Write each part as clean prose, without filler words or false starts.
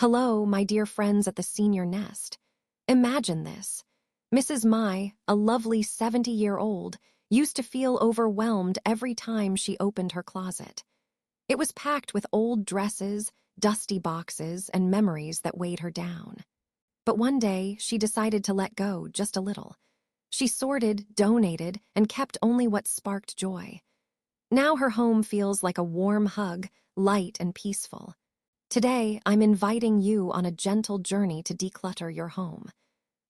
Hello, my dear friends at the senior nest. Imagine this. Mrs. Mai, a lovely 70-year-old, used to feel overwhelmed every time she opened her closet. It was packed with old dresses, dusty boxes, and memories that weighed her down. But one day, she decided to let go just a little. She sorted, donated, and kept only what sparked joy. Now her home feels like a warm hug, light and peaceful. Today, I'm inviting you on a gentle journey to declutter your home.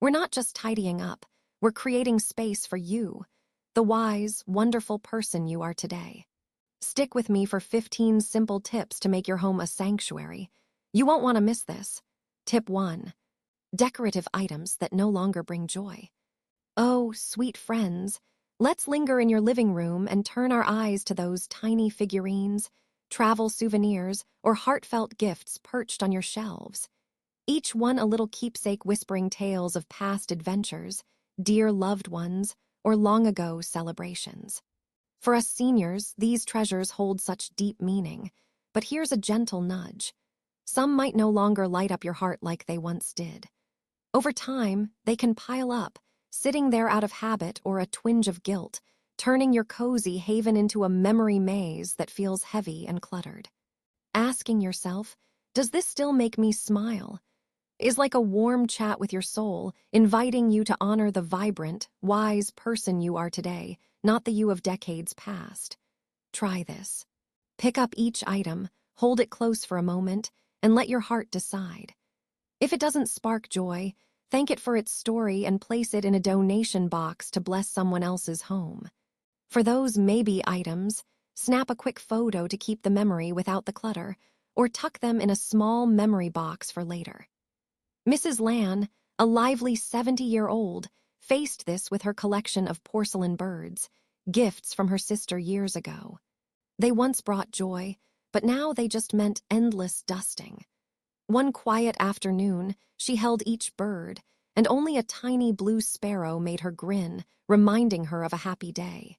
We're not just tidying up, we're creating space for you, the wise, wonderful person you are today. Stick with me for 15 simple tips to make your home a sanctuary. You won't want to miss this. Tip 1. Decorative items that no longer bring joy. Oh, sweet friends, let's linger in your living room and turn our eyes to those tiny figurines, travel souvenirs, or heartfelt gifts perched on your shelves. Each one a little keepsake whispering tales of past adventures, dear loved ones, or long-ago celebrations. For us seniors, these treasures hold such deep meaning, but here's a gentle nudge. Some might no longer light up your heart like they once did. Over time, they can pile up, sitting there out of habit or a twinge of guilt, turning your cozy haven into a memory maze that feels heavy and cluttered. Asking yourself, does this still make me smile? Is like a warm chat with your soul, inviting you to honor the vibrant, wise person you are today, not the you of decades past. Try this. Pick up each item, hold it close for a moment, and let your heart decide. If it doesn't spark joy, thank it for its story and place it in a donation box to bless someone else's home. For those maybe items, snap a quick photo to keep the memory without the clutter, or tuck them in a small memory box for later. Mrs. Lan, a lively 70-year-old, faced this with her collection of porcelain birds, gifts from her sister years ago. They once brought joy, but now they just meant endless dusting. One quiet afternoon, she held each bird, and only a tiny blue sparrow made her grin, reminding her of a happy day.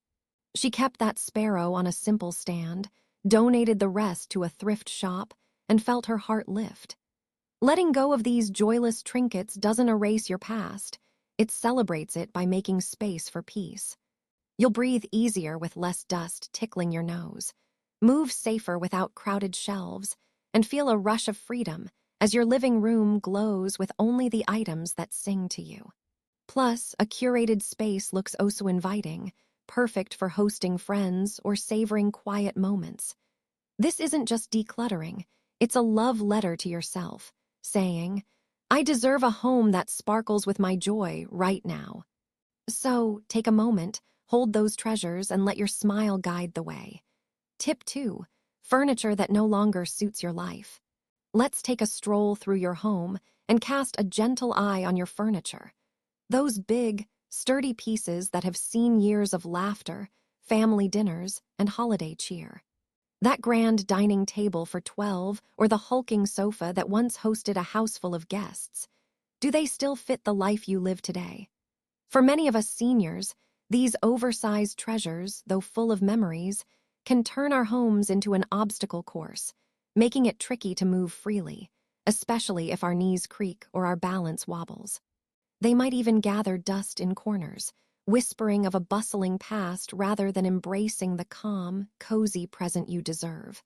She kept that sparrow on a simple stand, donated the rest to a thrift shop, and felt her heart lift. Letting go of these joyless trinkets doesn't erase your past, it celebrates it by making space for peace. You'll breathe easier with less dust tickling your nose, move safer without crowded shelves, and feel a rush of freedom as your living room glows with only the items that sing to you. Plus, a curated space looks oh so inviting, perfect for hosting friends or savoring quiet moments. This isn't just decluttering, it's a love letter to yourself, saying, I deserve a home that sparkles with my joy right now. So, take a moment, hold those treasures, and let your smile guide the way. Tip 2. Furniture that no longer suits your life. Let's take a stroll through your home and cast a gentle eye on your furniture. Those big, sturdy pieces that have seen years of laughter, family dinners, and holiday cheer. That grand dining table for 12 or the hulking sofa that once hosted a house full of guests. Do they still fit the life you live today? For many of us seniors, these oversized treasures, though full of memories, can turn our homes into an obstacle course, making it tricky to move freely, especially if our knees creak or our balance wobbles. They might even gather dust in corners, whispering of a bustling past rather than embracing the calm, cozy present you deserve.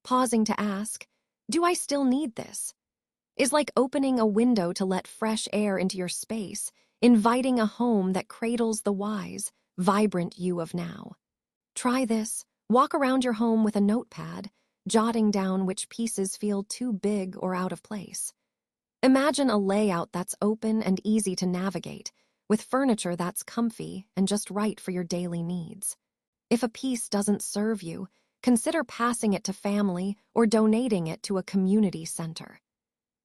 Pausing to ask, do I still need this? Is like opening a window to let fresh air into your space, inviting a home that cradles the wise, vibrant you of now. Try this. Walk around your home with a notepad, jotting down which pieces feel too big or out of place. Imagine a layout that's open and easy to navigate, with furniture that's comfy and just right for your daily needs. If a piece doesn't serve you, consider passing it to family or donating it to a community center.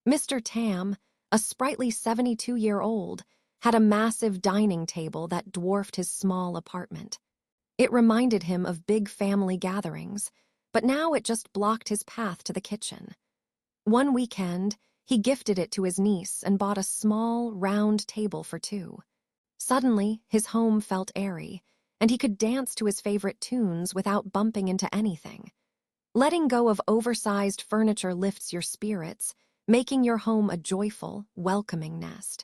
Mr. Tam, a sprightly 72-year-old, had a massive dining table that dwarfed his small apartment. It reminded him of big family gatherings, but now it just blocked his path to the kitchen. One weekend, he gifted it to his niece and bought a small, round table for two. Suddenly, his home felt airy, and he could dance to his favorite tunes without bumping into anything. Letting go of oversized furniture lifts your spirits, making your home a joyful, welcoming nest.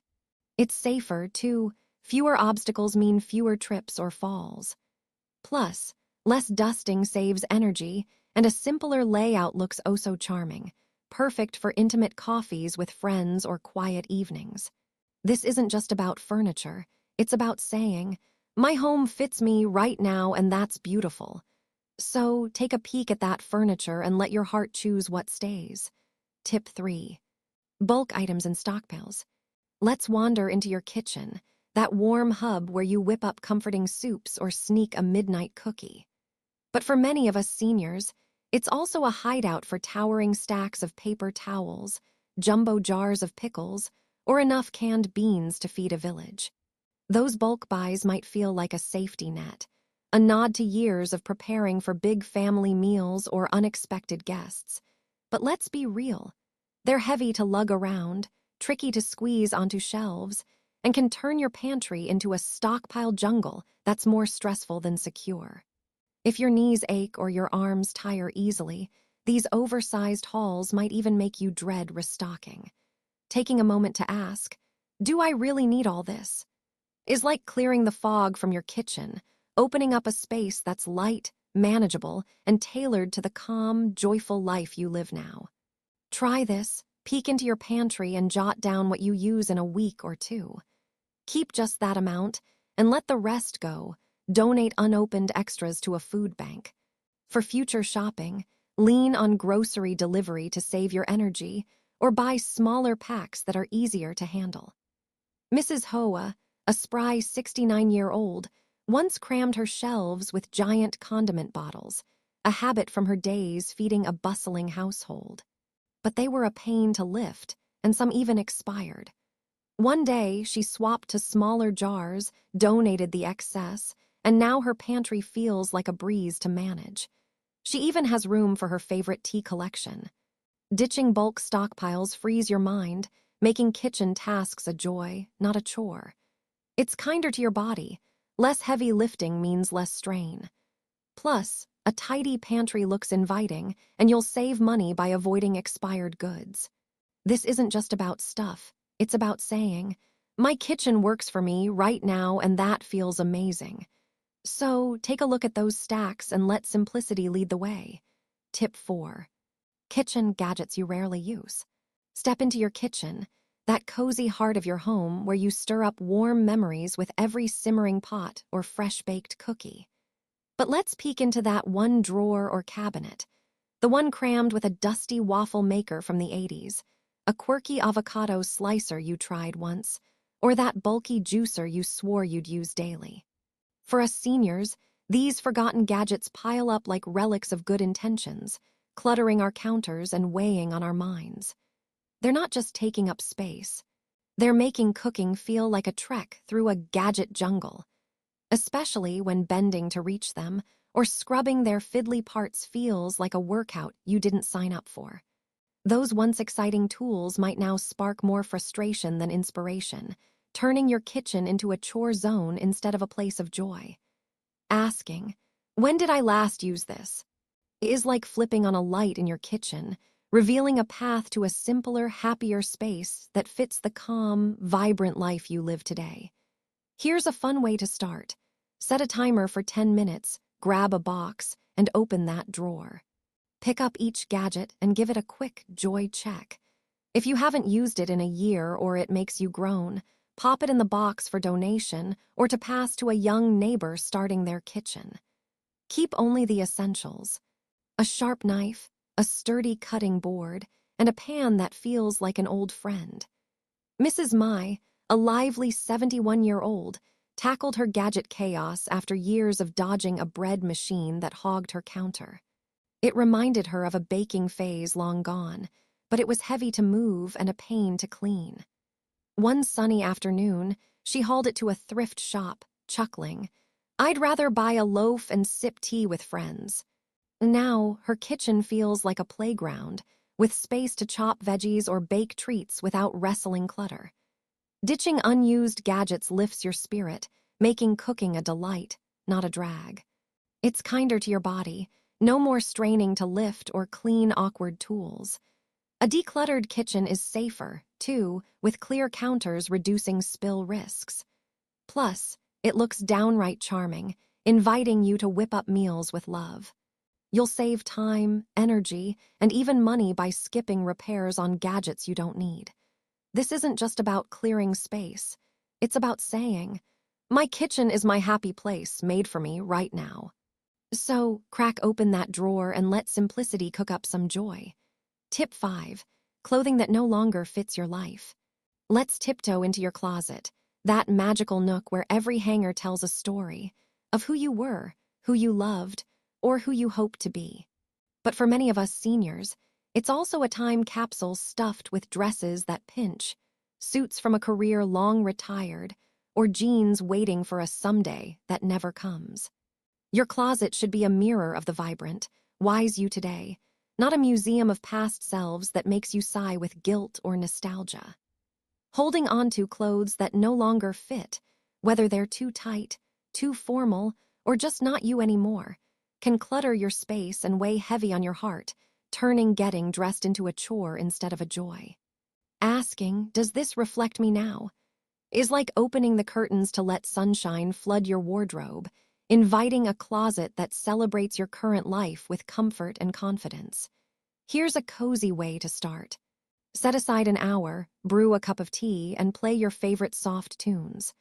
It's safer, too. Fewer obstacles mean fewer trips or falls. Plus, less dusting saves energy, and a simpler layout looks oh so charming, perfect for intimate coffees with friends or quiet evenings. This isn't just about furniture, it's about saying, my home fits me right now and that's beautiful. So take a peek at that furniture and let your heart choose what stays. Tip 3. Bulk items and stockpiles. Let's wander into your kitchen, that warm hub where you whip up comforting soups or sneak a midnight cookie. But for many of us seniors, it's also a hideout for towering stacks of paper towels, jumbo jars of pickles, or enough canned beans to feed a village. Those bulk buys might feel like a safety net, a nod to years of preparing for big family meals or unexpected guests. But let's be real. They're heavy to lug around, tricky to squeeze onto shelves, and can turn your pantry into a stockpile jungle that's more stressful than secure. If your knees ache or your arms tire easily, these oversized hauls might even make you dread restocking. Taking a moment to ask, do I really need all this? Is like clearing the fog from your kitchen, opening up a space that's light, manageable, and tailored to the calm, joyful life you live now. Try this, peek into your pantry and jot down what you use in a week or two. Keep just that amount and let the rest go. Donate unopened extras to a food bank. For future shopping, lean on grocery delivery to save your energy or buy smaller packs that are easier to handle. Mrs. Hoa, a spry 69-year-old, once crammed her shelves with giant condiment bottles, a habit from her days feeding a bustling household. But they were a pain to lift, and some even expired. One day, she swapped to smaller jars, donated the excess, and now her pantry feels like a breeze to manage. She even has room for her favorite tea collection. Ditching bulk stockpiles frees your mind, making kitchen tasks a joy, not a chore. It's kinder to your body. Less heavy lifting means less strain. Plus, a tidy pantry looks inviting, and you'll save money by avoiding expired goods. This isn't just about stuff. It's about saying, my kitchen works for me right now and that feels amazing. So take a look at those stacks and let simplicity lead the way. Tip 4. Kitchen gadgets you rarely use. Step into your kitchen, that cozy heart of your home where you stir up warm memories with every simmering pot or fresh-baked cookie. But let's peek into that one drawer or cabinet, the one crammed with a dusty waffle maker from the 80s, a quirky avocado slicer you tried once, or that bulky juicer you swore you'd use daily. For us seniors, these forgotten gadgets pile up like relics of good intentions, cluttering our counters and weighing on our minds. They're not just taking up space. They're making cooking feel like a trek through a gadget jungle, especially when bending to reach them or scrubbing their fiddly parts feels like a workout you didn't sign up for. Those once exciting tools might now spark more frustration than inspiration, turning your kitchen into a chore zone instead of a place of joy. Asking, when did I last use this? Is like flipping on a light in your kitchen, revealing a path to a simpler, happier space that fits the calm, vibrant life you live today. Here's a fun way to start. Set a timer for 10 minutes, grab a box, and open that drawer. Pick up each gadget and give it a quick joy check. If you haven't used it in a year or it makes you groan, pop it in the box for donation or to pass to a young neighbor starting their kitchen. Keep only the essentials. A sharp knife, a sturdy cutting board, and a pan that feels like an old friend. Mrs. Mai, a lively 71-year-old, tackled her gadget chaos after years of dodging a bread machine that hogged her counter. It reminded her of a baking phase long gone, but it was heavy to move and a pain to clean. One sunny afternoon, she hauled it to a thrift shop, chuckling, I'd rather buy a loaf and sip tea with friends. Now, her kitchen feels like a playground, with space to chop veggies or bake treats without wrestling clutter. Ditching unused gadgets lifts your spirit, making cooking a delight, not a drag. It's kinder to your body, no more straining to lift or clean awkward tools. A decluttered kitchen is safer, too, with clear counters reducing spill risks. Plus, it looks downright charming, inviting you to whip up meals with love. You'll save time, energy, and even money by skipping repairs on gadgets you don't need. This isn't just about clearing space. It's about saying, "My kitchen is my happy place made for me right now." So, crack open that drawer and let simplicity cook up some joy. Tip 5. Clothing that no longer fits your life. Let's tiptoe into your closet, that magical nook where every hanger tells a story of who you were, who you loved, or who you hope to be. But for many of us seniors, it's also a time capsule stuffed with dresses that pinch, suits from a career long retired, or jeans waiting for a someday that never comes. Your closet should be a mirror of the vibrant, wise you today, not a museum of past selves that makes you sigh with guilt or nostalgia. Holding on to clothes that no longer fit, whether they're too tight, too formal, or just not you anymore, can clutter your space and weigh heavy on your heart, turning getting dressed into a chore instead of a joy. Asking, "Does this reflect me now?" is like opening the curtains to let sunshine flood your wardrobe, inviting a closet that celebrates your current life with comfort and confidence. Here's a cozy way to start. Set aside an hour, brew a cup of tea, and play your favorite soft tunes.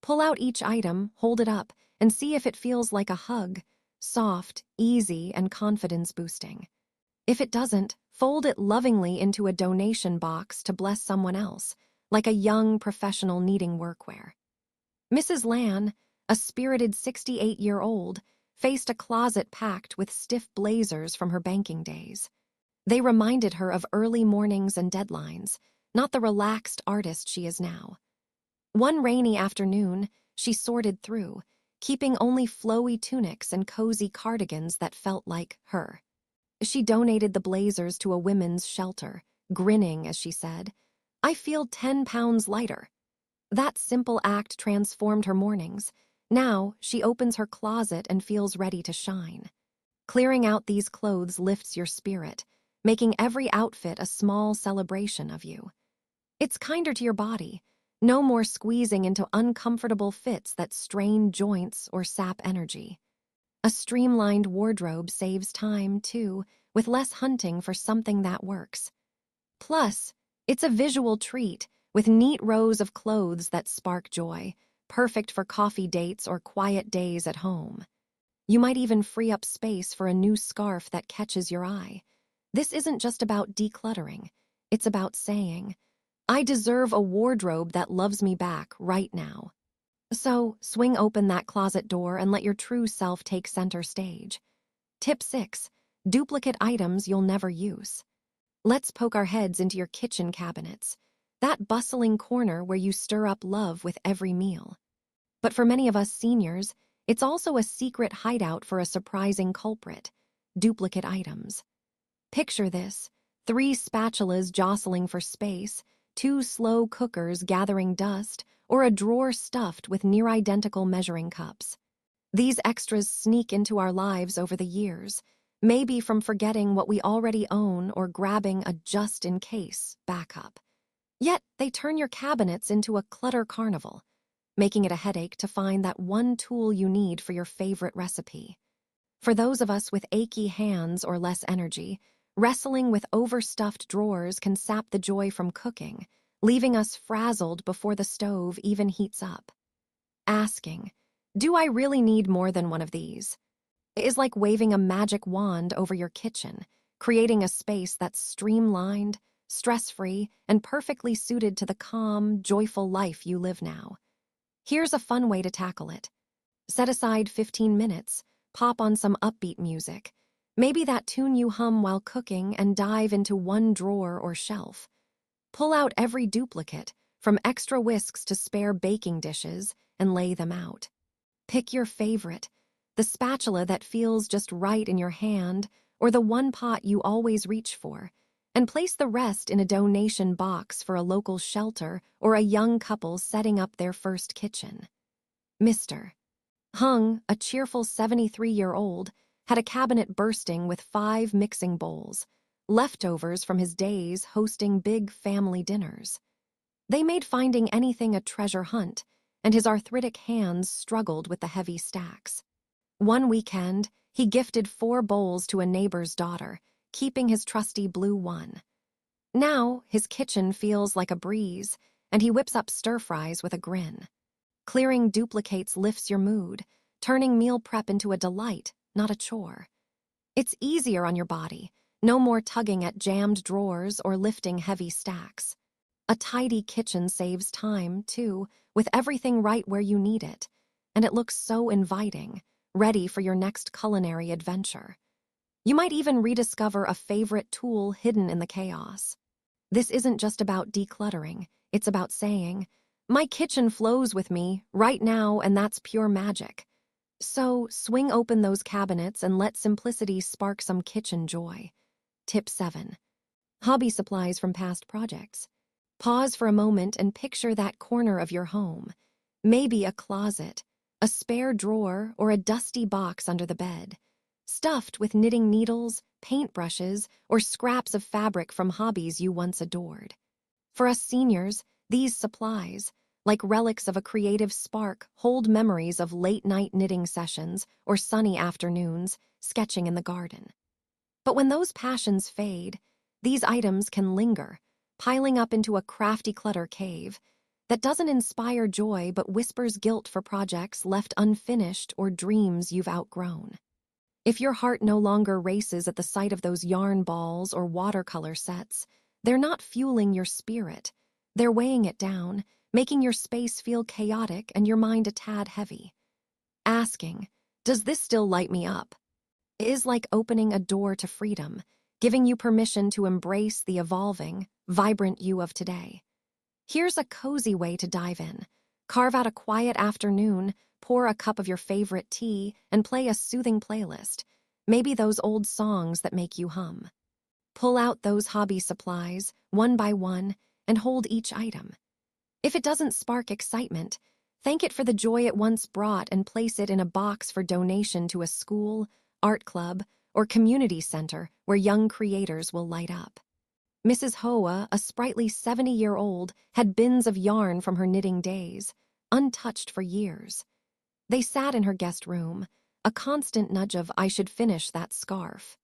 Pull out each item, hold it up, and see if it feels like a hug, soft, easy, and confidence-boosting. If it doesn't, fold it lovingly into a donation box to bless someone else, like a young professional needing workwear. Mrs. Lan, a spirited 68-year-old, faced a closet packed with stiff blazers from her banking days. They reminded her of early mornings and deadlines, not the relaxed artist she is now. One rainy afternoon, she sorted through, keeping only flowy tunics and cozy cardigans that felt like her. She donated the blazers to a women's shelter, grinning as she said, "I feel 10 pounds lighter." That simple act transformed her mornings. Now, she opens her closet and feels ready to shine. Clearing out these clothes lifts your spirit, making every outfit a small celebration of you. It's kinder to your body. No more squeezing into uncomfortable fits that strain joints or sap energy. A streamlined wardrobe saves time, too, with less hunting for something that works. Plus, it's a visual treat, with neat rows of clothes that spark joy, perfect for coffee dates or quiet days at home. You might even free up space for a new scarf that catches your eye. This isn't just about decluttering. It's about saying, "I deserve a wardrobe that loves me back right now." So, swing open that closet door and let your true self take center stage. Tip 6. Duplicate items you'll never use. Let's poke our heads into your kitchen cabinets, that bustling corner where you stir up love with every meal. But for many of us seniors, it's also a secret hideout for a surprising culprit: duplicate items. Picture this: 3 spatulas jostling for space, 2 slow cookers gathering dust, or a drawer stuffed with near-identical measuring cups. These extras sneak into our lives over the years, maybe from forgetting what we already own or grabbing a just-in-case backup. Yet they turn your cabinets into a clutter carnival, making it a headache to find that one tool you need for your favorite recipe. For those of us with achy hands or less energy, wrestling with overstuffed drawers can sap the joy from cooking, leaving us frazzled before the stove even heats up. Asking, "Do I really need more than one of these?" is like waving a magic wand over your kitchen, creating a space that's streamlined, stress-free, and perfectly suited to the calm, joyful life you live now. Here's a fun way to tackle it. Set aside 15 minutes, pop on some upbeat music, maybe that tune you hum while cooking, and dive into one drawer or shelf. Pull out every duplicate, from extra whisks to spare baking dishes, and lay them out. Pick your favorite, the spatula that feels just right in your hand, or the one pot you always reach for, and place the rest in a donation box for a local shelter or a young couple setting up their first kitchen. Mr. Hung, a cheerful 73-year-old, had a cabinet bursting with 5 mixing bowls, leftovers from his days hosting big family dinners. They made finding anything a treasure hunt, and his arthritic hands struggled with the heavy stacks. One weekend, he gifted 4 bowls to a neighbor's daughter, keeping his trusty blue one. Now, his kitchen feels like a breeze, and he whips up stir-fries with a grin. Clearing duplicates lifts your mood, turning meal prep into a delight, not a chore. It's easier on your body, no more tugging at jammed drawers or lifting heavy stacks. A tidy kitchen saves time, too, with everything right where you need it, and it looks so inviting, ready for your next culinary adventure. You might even rediscover a favorite tool hidden in the chaos. This isn't just about decluttering, it's about saying, "My kitchen flows with me right now, and that's pure magic." So swing open those cabinets and let simplicity spark some kitchen joy. Tip 7. Hobby supplies from past projects. Pause for a moment and picture that corner of your home. Maybe a closet, a spare drawer, or a dusty box under the bed, stuffed with knitting needles, paintbrushes, or scraps of fabric from hobbies you once adored. For us seniors, these supplies, like relics of a creative spark, hold memories of late-night knitting sessions or sunny afternoons sketching in the garden. But when those passions fade, these items can linger, piling up into a crafty clutter cave that doesn't inspire joy but whispers guilt for projects left unfinished or dreams you've outgrown. If your heart no longer races at the sight of those yarn balls or watercolor sets, they're not fueling your spirit. They're weighing it down, making your space feel chaotic and your mind a tad heavy. Asking, "Does this still light me up?" is like opening a door to freedom, giving you permission to embrace the evolving, vibrant you of today. Here's a cozy way to dive in. Carve out a quiet afternoon, pour a cup of your favorite tea, and play a soothing playlist, maybe those old songs that make you hum. Pull out those hobby supplies, one by one, and hold each item. If it doesn't spark excitement, thank it for the joy it once brought and place it in a box for donation to a school, art club, or community center where young creators will light up. Mrs. Hoa, a sprightly 70-year-old, had bins of yarn from her knitting days, untouched for years. They sat in her guest room, a constant nudge of "I should finish that scarf."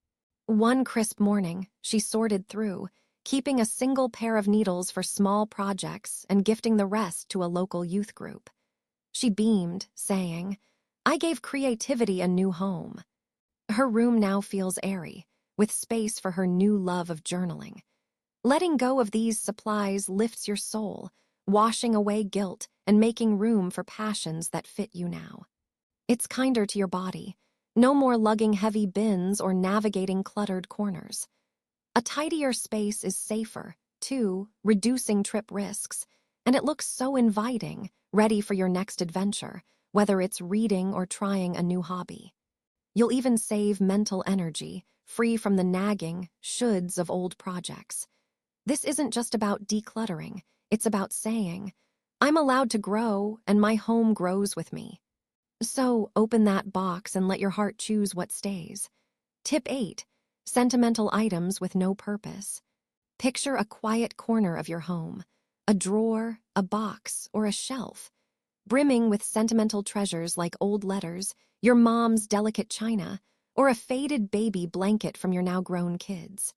One crisp morning, she sorted through, keeping a single pair of needles for small projects and gifting the rest to a local youth group. She beamed, saying, "I gave creativity a new home." Her room now feels airy, with space for her new love of journaling. Letting go of these supplies lifts your soul, washing away guilt and making room for passions that fit you now. It's kinder to your body. No more lugging heavy bins or navigating cluttered corners. A tidier space is safer, too, reducing trip risks, and it looks so inviting, ready for your next adventure, whether it's reading or trying a new hobby. You'll even save mental energy, free from the nagging shoulds of old projects. This isn't just about decluttering, it's about saying, "I'm allowed to grow, and my home grows with me." So open that box and let your heart choose what stays. Tip 8. Sentimental items with no purpose. Picture a quiet corner of your home, a drawer, a box, or a shelf, brimming with sentimental treasures like old letters, your mom's delicate china, or a faded baby blanket from your now-grown kids.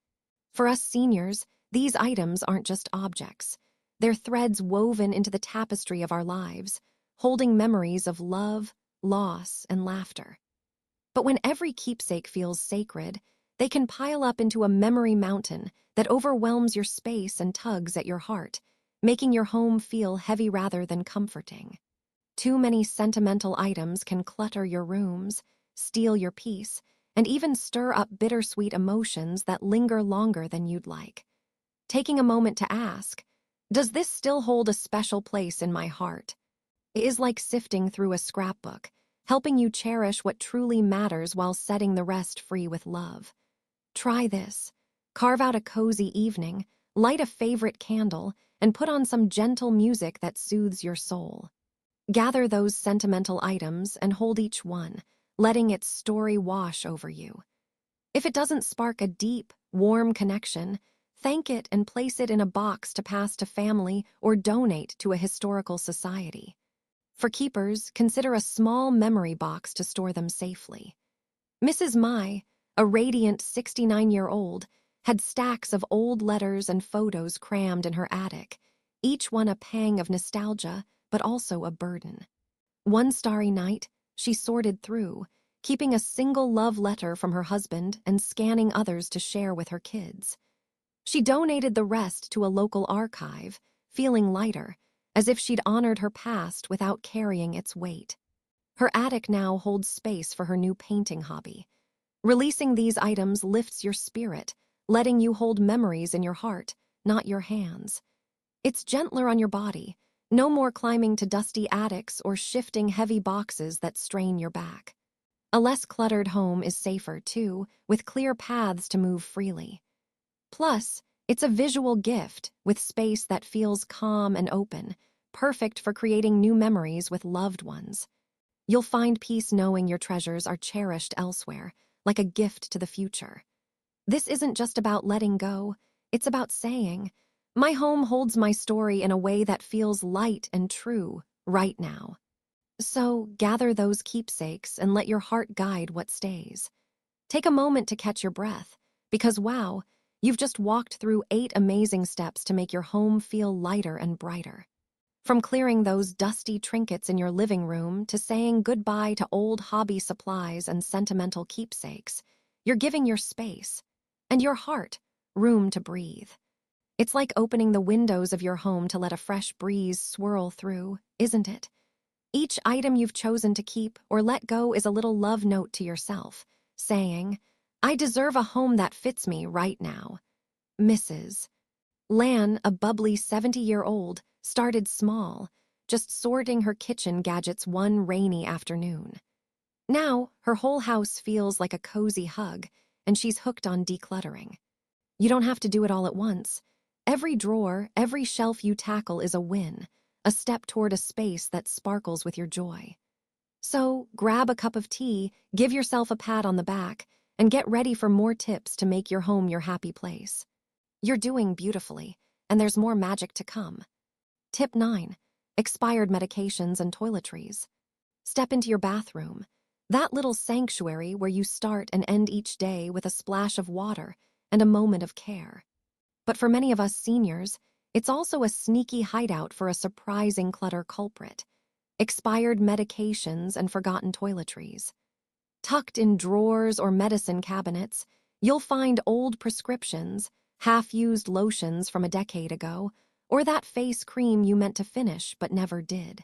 For us seniors, these items aren't just objects. They're threads woven into the tapestry of our lives, holding memories of love, loss, and laughter. But when every keepsake feels sacred, they can pile up into a memory mountain that overwhelms your space and tugs at your heart, making your home feel heavy rather than comforting. Too many sentimental items can clutter your rooms, steal your peace, and even stir up bittersweet emotions that linger longer than you'd like. Taking a moment to ask, "Does this still hold a special place in my heart?" is like sifting through a scrapbook, helping you cherish what truly matters while setting the rest free with love. Try this. Carve out a cozy evening, light a favorite candle, and put on some gentle music that soothes your soul. Gather those sentimental items and hold each one, letting its story wash over you. If it doesn't spark a deep, warm connection, thank it and place it in a box to pass to family or donate to a historical society. For keepers, consider a small memory box to store them safely. Mrs. Mai, a radiant 69-year-old, had stacks of old letters and photos crammed in her attic, each one a pang of nostalgia, but also a burden. One starry night, she sorted through, keeping a single love letter from her husband and scanning others to share with her kids. She donated the rest to a local archive, feeling lighter, as if she'd honored her past without carrying its weight. Her attic now holds space for her new painting hobby. Releasing these items lifts your spirit, letting you hold memories in your heart, not your hands. It's gentler on your body, no more climbing to dusty attics or shifting heavy boxes that strain your back. A less cluttered home is safer, too, with clear paths to move freely. Plus, it's a visual gift with space that feels calm and open, perfect for creating new memories with loved ones. You'll find peace knowing your treasures are cherished elsewhere, like a gift to the future. This isn't just about letting go, it's about saying, my home holds my story in a way that feels light and true right now. So, gather those keepsakes and let your heart guide what stays. Take a moment to catch your breath, because wow, you've just walked through 8 amazing steps to make your home feel lighter and brighter. From clearing those dusty trinkets in your living room to saying goodbye to old hobby supplies and sentimental keepsakes, you're giving your space and your heart room to breathe. It's like opening the windows of your home to let a fresh breeze swirl through, isn't it? Each item you've chosen to keep or let go is a little love note to yourself, saying, I deserve a home that fits me right now. Mrs. Lan, a bubbly 70-year-old, started small, just sorting her kitchen gadgets one rainy afternoon. Now, her whole house feels like a cozy hug, and she's hooked on decluttering. You don't have to do it all at once. Every drawer, every shelf you tackle is a win, a step toward a space that sparkles with your joy. So, grab a cup of tea, give yourself a pat on the back, and get ready for more tips to make your home your happy place. You're doing beautifully, and there's more magic to come. Tip 9. Expired medications and toiletries. Step into your bathroom, that little sanctuary where you start and end each day with a splash of water and a moment of care. But for many of us seniors, it's also a sneaky hideout for a surprising clutter culprit: expired medications and forgotten toiletries. Tucked in drawers or medicine cabinets, you'll find old prescriptions, half-used lotions from a decade ago, or that face cream you meant to finish but never did.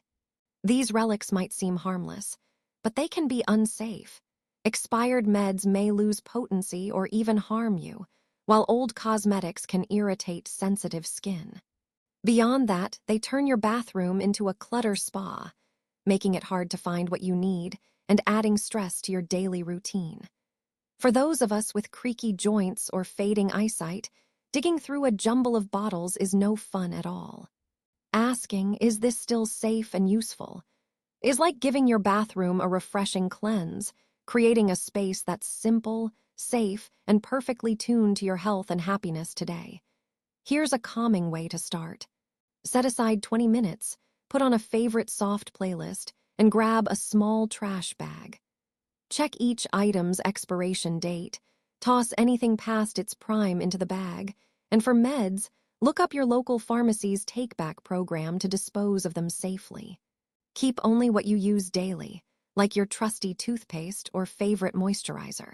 These relics might seem harmless, but they can be unsafe. Expired meds may lose potency or even harm you, while old cosmetics can irritate sensitive skin. Beyond that, they turn your bathroom into a clutter spa, making it hard to find what you need and adding stress to your daily routine. For those of us with creaky joints or fading eyesight, digging through a jumble of bottles is no fun at all. Asking, is this still safe and useful, is like giving your bathroom a refreshing cleanse, creating a space that's simple, safe, and perfectly tuned to your health and happiness today. Here's a calming way to start. Set aside 20 minutes, put on a favorite soft playlist, and grab a small trash bag. Check each item's expiration date, toss anything past its prime into the bag, and for meds, look up your local pharmacy's take-back program to dispose of them safely. Keep only what you use daily, like your trusty toothpaste or favorite moisturizer.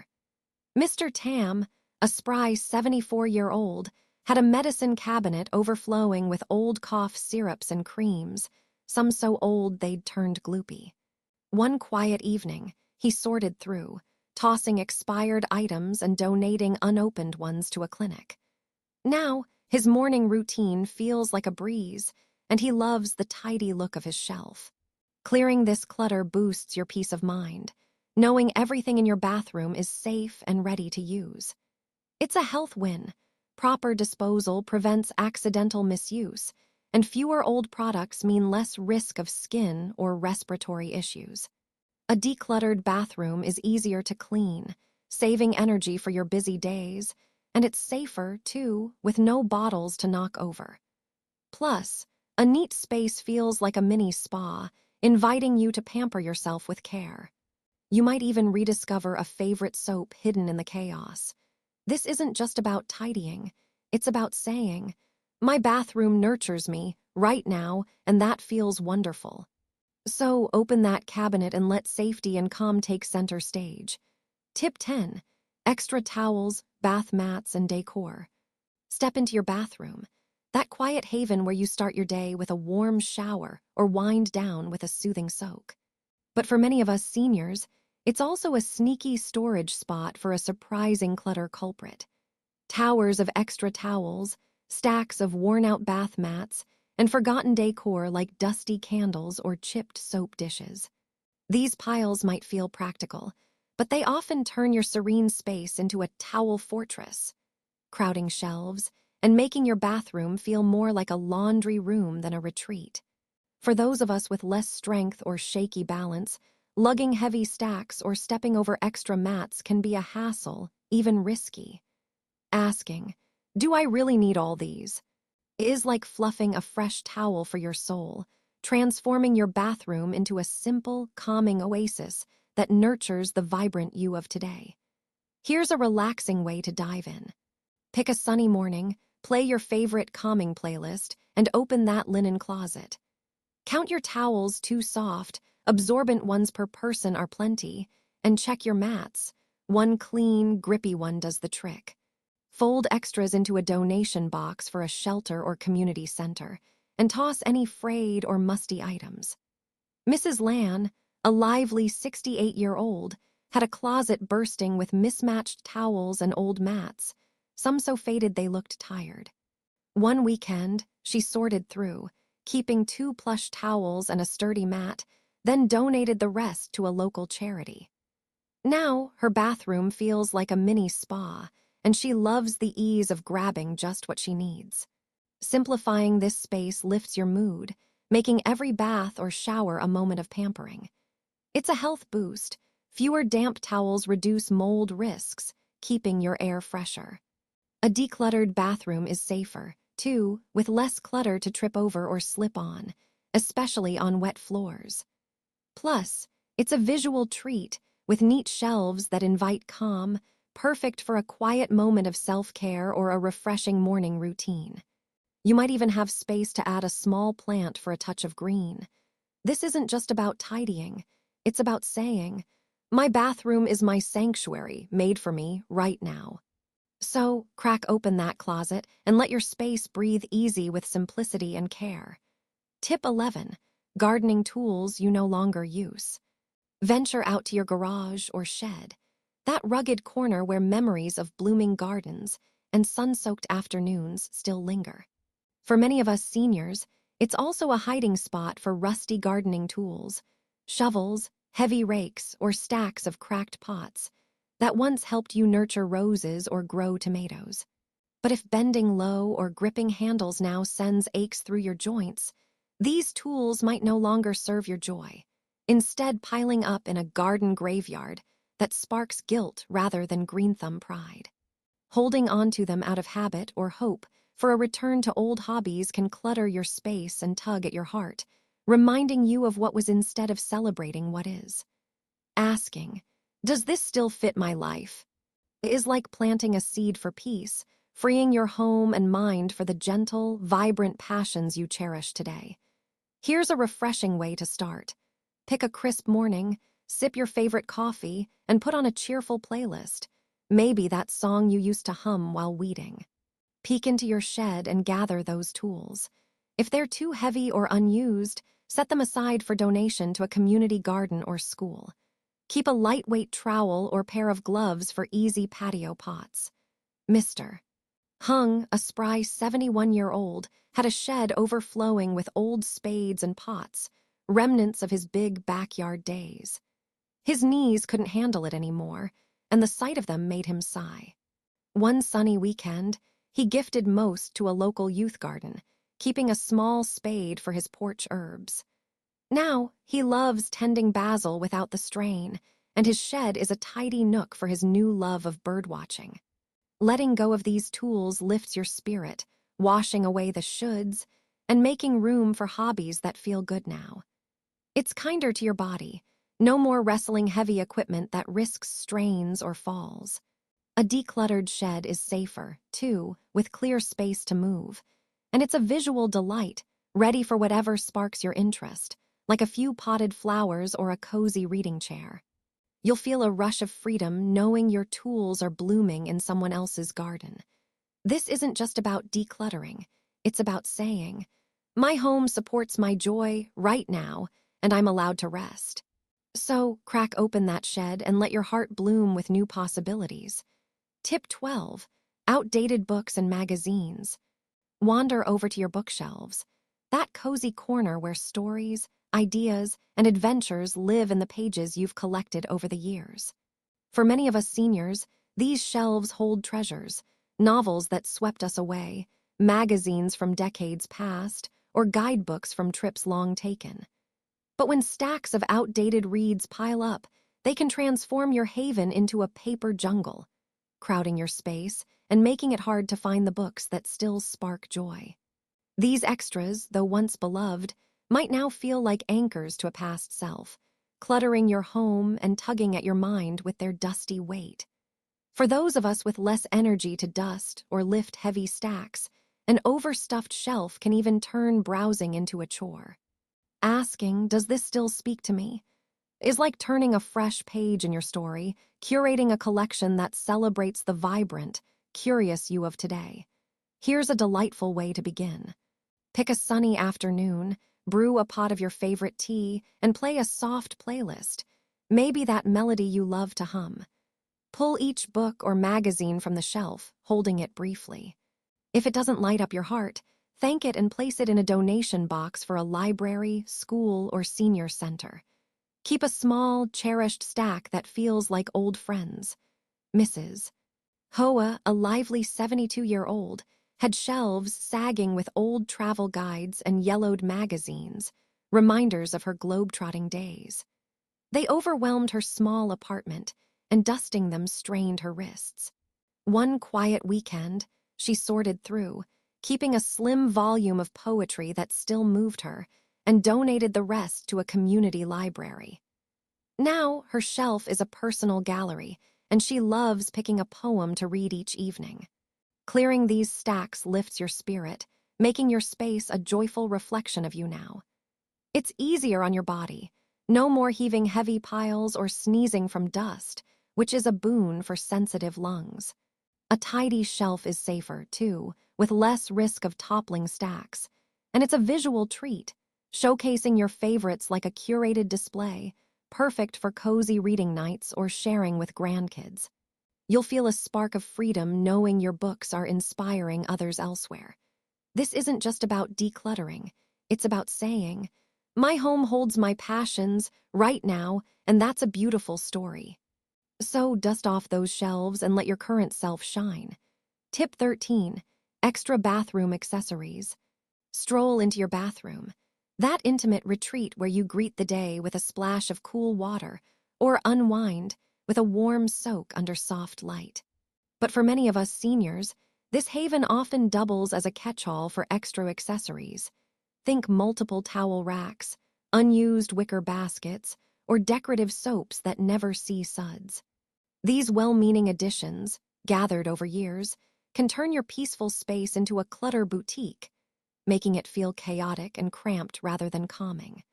Mr. Tam, a spry 74-year-old, had a medicine cabinet overflowing with old cough syrups and creams, some so old they'd turned gloopy. One quiet evening, he sorted through, tossing expired items and donating unopened ones to a clinic. Now, his morning routine feels like a breeze, and he loves the tidy look of his shelf. Clearing this clutter boosts your peace of mind, knowing everything in your bathroom is safe and ready to use. It's a health win. Proper disposal prevents accidental misuse, and fewer old products mean less risk of skin or respiratory issues. A decluttered bathroom is easier to clean, saving energy for your busy days, And it's safer, too, with no bottles to knock over. Plus, a neat space feels like a mini spa, inviting you to pamper yourself with care. You might even rediscover a favorite soap hidden in the chaos. This isn't just about tidying, it's about saying, "My bathroom nurtures me right now, and that feels wonderful." So open that cabinet and let safety and calm take center stage. Tip 10. Extra towels, bath mats, and decor. Step into your bathroom, that quiet haven where you start your day with a warm shower or wind down with a soothing soak. But for many of us seniors, it's also a sneaky storage spot for a surprising clutter culprit. Towers of extra towels, stacks of worn-out bath mats, and forgotten decor like dusty candles or chipped soap dishes. These piles might feel practical, but they often turn your serene space into a towel fortress, crowding shelves and making your bathroom feel more like a laundry room than a retreat. For those of us with less strength or shaky balance, lugging heavy stacks or stepping over extra mats can be a hassle, even risky. Asking, "Do I really need all these?" is like fluffing a fresh towel for your soul, transforming your bathroom into a simple, calming oasis that nurtures the vibrant you of today. Here's a relaxing way to dive in. Pick a sunny morning, play your favorite calming playlist, and open that linen closet. Count your towels too soft, absorbent ones per person are plenty, and check your mats. One clean, grippy one does the trick. Fold extras into a donation box for a shelter or community center, and toss any frayed or musty items. Mrs. Lan, a lively 68-year-old, had a closet bursting with mismatched towels and old mats, some so faded they looked tired. One weekend, she sorted through, keeping 2 plush towels and a sturdy mat, then donated the rest to a local charity. Now, her bathroom feels like a mini spa, and she loves the ease of grabbing just what she needs. Simplifying this space lifts your mood, making every bath or shower a moment of pampering. It's a health boost. Fewer damp towels reduce mold risks, keeping your air fresher. A decluttered bathroom is safer, too, with less clutter to trip over or slip on, especially on wet floors. Plus, it's a visual treat with neat shelves that invite calm, perfect for a quiet moment of self-care or a refreshing morning routine. You might even have space to add a small plant for a touch of green. This isn't just about tidying, it's about saying, "My bathroom is my sanctuary, made for me right now." So, crack open that closet and let your space breathe easy with simplicity and care. Tip 11. Gardening tools you no longer use. Venture out to your garage or shed, that rugged corner where memories of blooming gardens and sun-soaked afternoons still linger. For many of us seniors, it's also a hiding spot for rusty gardening tools, shovels, heavy rakes, or stacks of cracked pots that once helped you nurture roses or grow tomatoes. But if bending low or gripping handles now sends aches through your joints, these tools might no longer serve your joy, instead piling up in a garden graveyard that sparks guilt rather than green thumb pride. Holding onto them out of habit or hope for a return to old hobbies can clutter your space and tug at your heart, reminding you of what was instead of celebrating what is. Asking, "Does this still fit my life?" is like planting a seed for peace, freeing your home and mind for the gentle, vibrant passions you cherish today. Here's a refreshing way to start. Pick a crisp morning, sip your favorite coffee, and put on a cheerful playlist. Maybe that song you used to hum while weeding. Peek into your shed and gather those tools. If they're too heavy or unused, set them aside for donation to a community garden or school. Keep a lightweight trowel or pair of gloves for easy patio pots. Mr. Hung, a spry 71-year-old, had a shed overflowing with old spades and pots, remnants of his big backyard days. His knees couldn't handle it anymore, and the sight of them made him sigh. One sunny weekend, he gifted most to a local youth garden, keeping a small spade for his porch herbs. Now, he loves tending basil without the strain, and his shed is a tidy nook for his new love of birdwatching. Letting go of these tools lifts your spirit, washing away the shoulds, and making room for hobbies that feel good now. It's kinder to your body. No more wrestling heavy equipment that risks strains or falls. A decluttered shed is safer, too, with clear space to move. And it's a visual delight, ready for whatever sparks your interest, like a few potted flowers or a cozy reading chair. You'll feel a rush of freedom knowing your tools are blooming in someone else's garden. This isn't just about decluttering. It's about saying, my home supports my joy right now, and I'm allowed to rest. So, crack open that shed and let your heart bloom with new possibilities. Tip 12. Outdated books and magazines. Wander over to your bookshelves. That cozy corner where stories, ideas, and adventures live in the pages you've collected over the years. For many of us seniors, these shelves hold treasures, novels that swept us away, magazines from decades past, or guidebooks from trips long taken. But when stacks of outdated reads pile up, they can transform your haven into a paper jungle, crowding your space and making it hard to find the books that still spark joy. These extras, though once beloved, might now feel like anchors to a past self, cluttering your home and tugging at your mind with their dusty weight. For those of us with less energy to dust or lift heavy stacks, an overstuffed shelf can even turn browsing into a chore. Asking, does this still speak to me, is like turning a fresh page in your story, curating a collection that celebrates the vibrant, curious you of today. Here's a delightful way to begin. Pick a sunny afternoon, brew a pot of your favorite tea, and play a soft playlist, maybe that melody you love to hum. Pull each book or magazine from the shelf, holding it briefly. If it doesn't light up your heart, thank it and place it in a donation box for a library, school, or senior center. Keep a small, cherished stack that feels like old friends. Mrs. Hoa, a lively 72-year-old, had shelves sagging with old travel guides and yellowed magazines, reminders of her globe-trotting days. They overwhelmed her small apartment, and dusting them strained her wrists. One quiet weekend, she sorted through, keeping a slim volume of poetry that still moved her, and donated the rest to a community library. Now, her shelf is a personal gallery, and she loves picking a poem to read each evening. Clearing these stacks lifts your spirit, making your space a joyful reflection of you now. It's easier on your body. No more heaving heavy piles or sneezing from dust, which is a boon for sensitive lungs. A tidy shelf is safer, too, with less risk of toppling stacks. And it's a visual treat, showcasing your favorites like a curated display, perfect for cozy reading nights or sharing with grandkids. You'll feel a spark of freedom knowing your books are inspiring others elsewhere. This isn't just about decluttering. It's about saying, my home holds my passions right now, and that's a beautiful story. So dust off those shelves and let your current self shine. Tip 13. Extra bathroom accessories. Stroll into your bathroom. That intimate retreat where you greet the day with a splash of cool water, or unwind with a warm soak under soft light. But for many of us seniors, this haven often doubles as a catch-all for extra accessories. Think multiple towel racks, unused wicker baskets, or decorative soaps that never see suds. These well-meaning additions, gathered over years, can turn your peaceful space into a clutter boutique, making it feel chaotic and cramped rather than calming.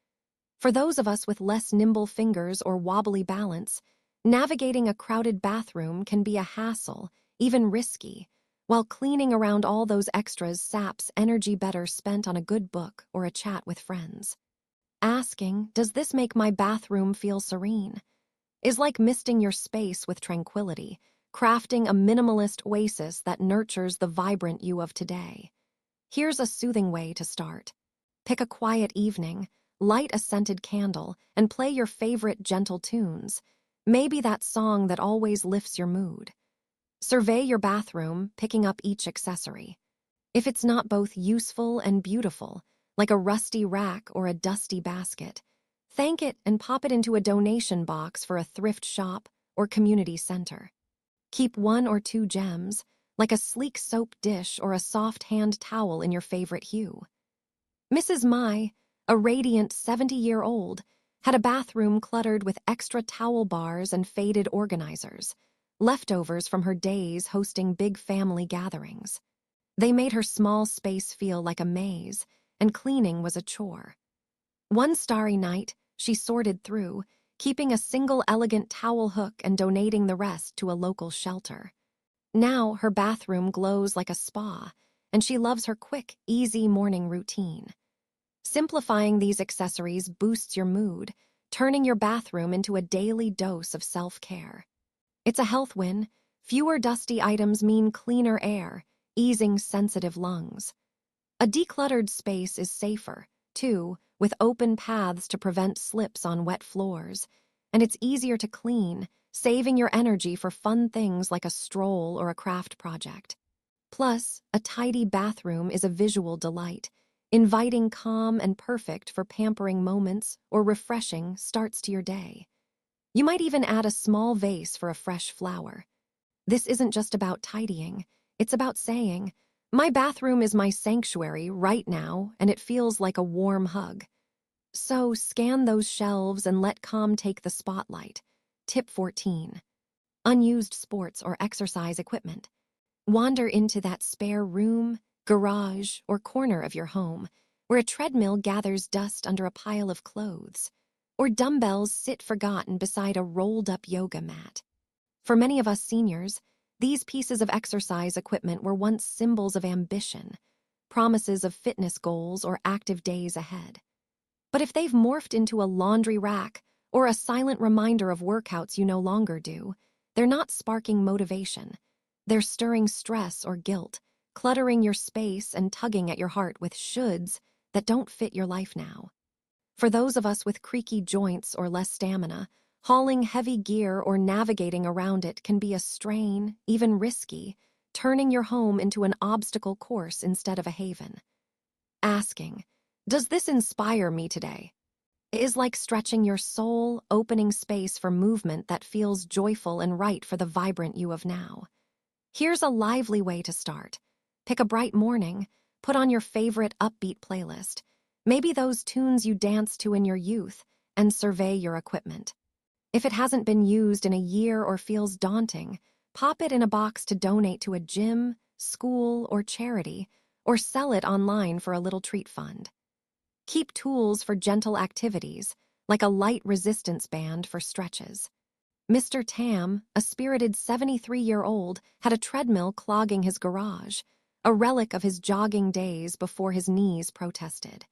For those of us with less nimble fingers or wobbly balance, navigating a crowded bathroom can be a hassle, even risky, while cleaning around all those extras saps energy better spent on a good book or a chat with friends. Asking, does this make my bathroom feel serene, is like misting your space with tranquility, crafting a minimalist oasis that nurtures the vibrant you of today. Here's a soothing way to start. Pick a quiet evening, light a scented candle, and play your favorite gentle tunes, maybe that song that always lifts your mood. Survey your bathroom, picking up each accessory. If it's not both useful and beautiful, like a rusty rack or a dusty basket, thank it and pop it into a donation box for a thrift shop or community center. Keep one or two gems, like a sleek soap dish or a soft hand towel in your favorite hue. Mrs. Mai, a radiant 70-year-old, had a bathroom cluttered with extra towel bars and faded organizers, leftovers from her days hosting big family gatherings. They made her small space feel like a maze, and cleaning was a chore. One starry night, she sorted through, keeping a single elegant towel hook and donating the rest to a local shelter. Now her bathroom glows like a spa, and she loves her quick, easy morning routine. Simplifying these accessories boosts your mood, turning your bathroom into a daily dose of self-care. It's a health win. Fewer dusty items mean cleaner air, easing sensitive lungs. A decluttered space is safer, too, with open paths to prevent slips on wet floors. And it's easier to clean, saving your energy for fun things like a stroll or a craft project. Plus, a tidy bathroom is a visual delight, inviting calm and perfect for pampering moments or refreshing starts to your day. You might even add a small vase for a fresh flower. This isn't just about tidying, it's about saying, my bathroom is my sanctuary right now, and it feels like a warm hug. So scan those shelves and let calm take the spotlight. Tip 14. Unused sports or exercise equipment. Wander into that spare room, garage, or corner of your home where a treadmill gathers dust under a pile of clothes, or dumbbells sit forgotten beside a rolled-up yoga mat. For many of us seniors, these pieces of exercise equipment were once symbols of ambition, promises of fitness goals or active days ahead. But if they've morphed into a laundry rack or a silent reminder of workouts you no longer do, they're not sparking motivation. They're stirring stress or guilt, cluttering your space and tugging at your heart with shoulds that don't fit your life now. For those of us with creaky joints or less stamina, hauling heavy gear or navigating around it can be a strain, even risky, turning your home into an obstacle course instead of a haven. Asking, does this inspire me today? Is like stretching your soul, opening space for movement that feels joyful and right for the vibrant you of now. Here's a lively way to start. Pick a bright morning, put on your favorite upbeat playlist, maybe those tunes you danced to in your youth, and survey your equipment. If it hasn't been used in a year or feels daunting, pop it in a box to donate to a gym, school, or charity, or sell it online for a little treat fund. Keep tools for gentle activities, like a light resistance band for stretches. Mr. Tam, a spirited 73-year-old, had a treadmill clogging his garage, a relic of his jogging days before his knees protested.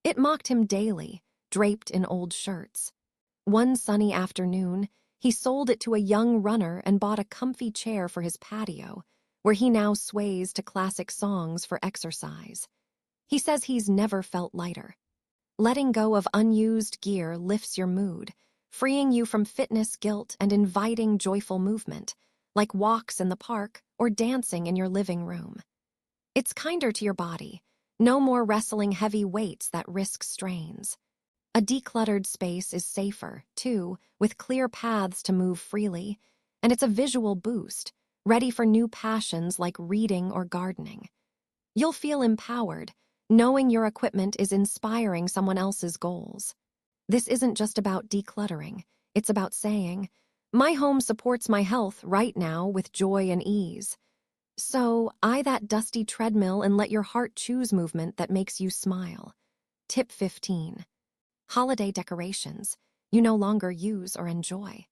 It mocked him daily, draped in old shirts. One sunny afternoon, he sold it to a young runner and bought a comfy chair for his patio, where he now sways to classic songs for exercise. He says he's never felt lighter. Letting go of unused gear lifts your mood, freeing you from fitness guilt and inviting joyful movement, like walks in the park or dancing in your living room. It's kinder to your body, no more wrestling heavy weights that risk strains. A decluttered space is safer, too, with clear paths to move freely, and it's a visual boost, ready for new passions like reading or gardening. You'll feel empowered, knowing your equipment is inspiring someone else's goals. This isn't just about decluttering, it's about saying, my home supports my health right now with joy and ease. So, eye that dusty treadmill and let your heart choose movement that makes you smile. Tip 15. Holiday decorations you no longer use or enjoy.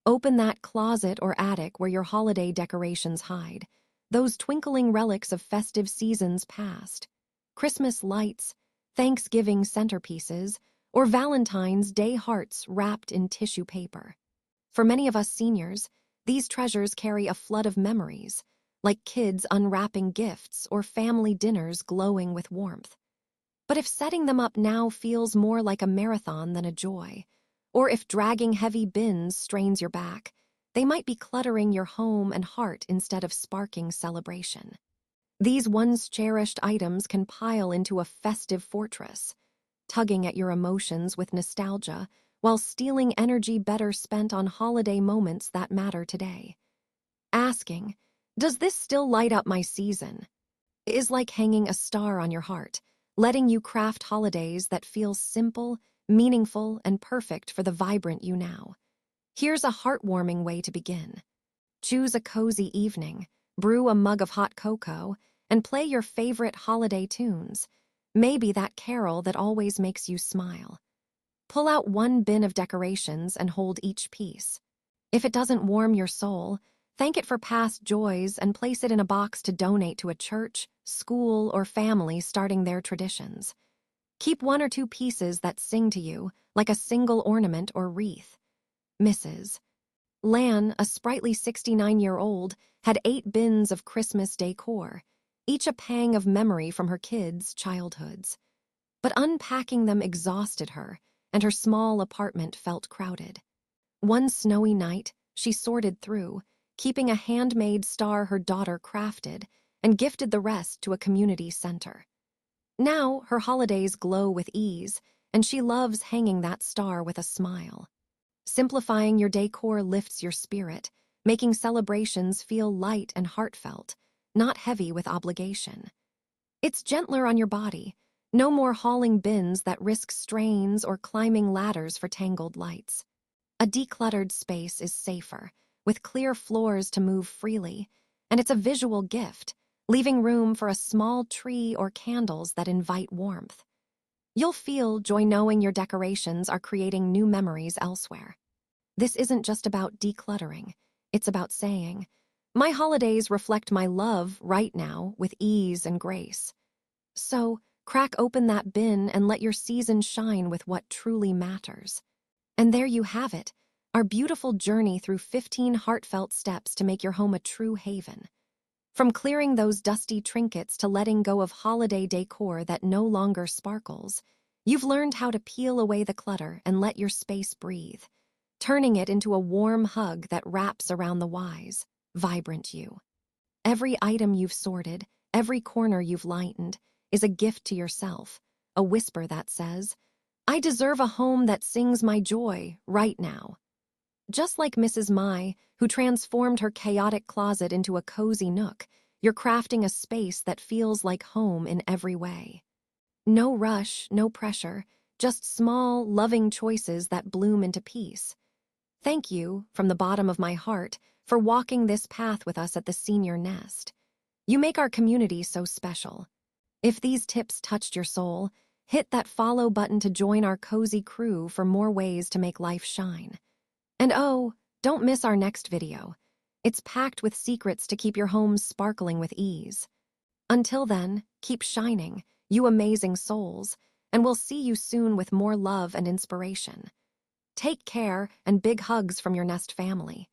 Open that closet or attic where your holiday decorations hide, those twinkling relics of festive seasons past. Christmas lights, Thanksgiving centerpieces, or Valentine's Day hearts wrapped in tissue paper. For many of us seniors, these treasures carry a flood of memories, like kids unwrapping gifts or family dinners glowing with warmth. But if setting them up now feels more like a marathon than a joy, or if dragging heavy bins strains your back, they might be cluttering your home and heart instead of sparking celebration. These once cherished items can pile into a festive fortress, tugging at your emotions with nostalgia while stealing energy better spent on holiday moments that matter today. Asking, Does this still light up my season? It is like hanging a star on your heart, letting you craft holidays that feel simple, meaningful, and perfect for the vibrant you now. Here's a heartwarming way to begin. Choose a cozy evening, brew a mug of hot cocoa, and play your favorite holiday tunes. Maybe that carol that always makes you smile. Pull out one bin of decorations and hold each piece. If it doesn't warm your soul, thank it for past joys and place it in a box to donate to a church, school, or family starting their traditions. Keep one or two pieces that sing to you, like a single ornament or wreath. Mrs. Lan, a sprightly 69-year-old, had 8 bins of Christmas decor, each a pang of memory from her kids' childhoods. But unpacking them exhausted her, and her small apartment felt crowded. One snowy night, she sorted through, keeping a handmade star her daughter crafted, and gifted the rest to a community center. Now, her holidays glow with ease, and she loves hanging that star with a smile. Simplifying your decor lifts your spirit, making celebrations feel light and heartfelt, not heavy with obligation. It's gentler on your body, no more hauling bins that risk strains or climbing ladders for tangled lights. A decluttered space is safer, with clear floors to move freely, and it's a visual gift, leaving room for a small tree or candles that invite warmth. You'll feel joy knowing your decorations are creating new memories elsewhere. This isn't just about decluttering, it's about saying, my holidays reflect my love right now with ease and grace. So, crack open that bin and let your season shine with what truly matters. And there you have it, our beautiful journey through 15 heartfelt steps to make your home a true haven. From clearing those dusty trinkets to letting go of holiday decor that no longer sparkles, you've learned how to peel away the clutter and let your space breathe, turning it into a warm hug that wraps around the wise, vibrant you. Every item you've sorted, every corner you've lightened, is a gift to yourself, a whisper that says, I deserve a home that sings my joy right now. Just like Mrs. Mai, who transformed her chaotic closet into a cozy nook, you're crafting a space that feels like home in every way. No rush, no pressure, just small, loving choices that bloom into peace. Thank you, from the bottom of my heart, for walking this path with us at the Senior Nest. You make our community so special. If these tips touched your soul, hit that follow button to join our cozy crew for more ways to make life shine. And oh, don't miss our next video. It's packed with secrets to keep your home sparkling with ease. Until then, keep shining, you amazing souls, and we'll see you soon with more love and inspiration. Take care and big hugs from your Nest family.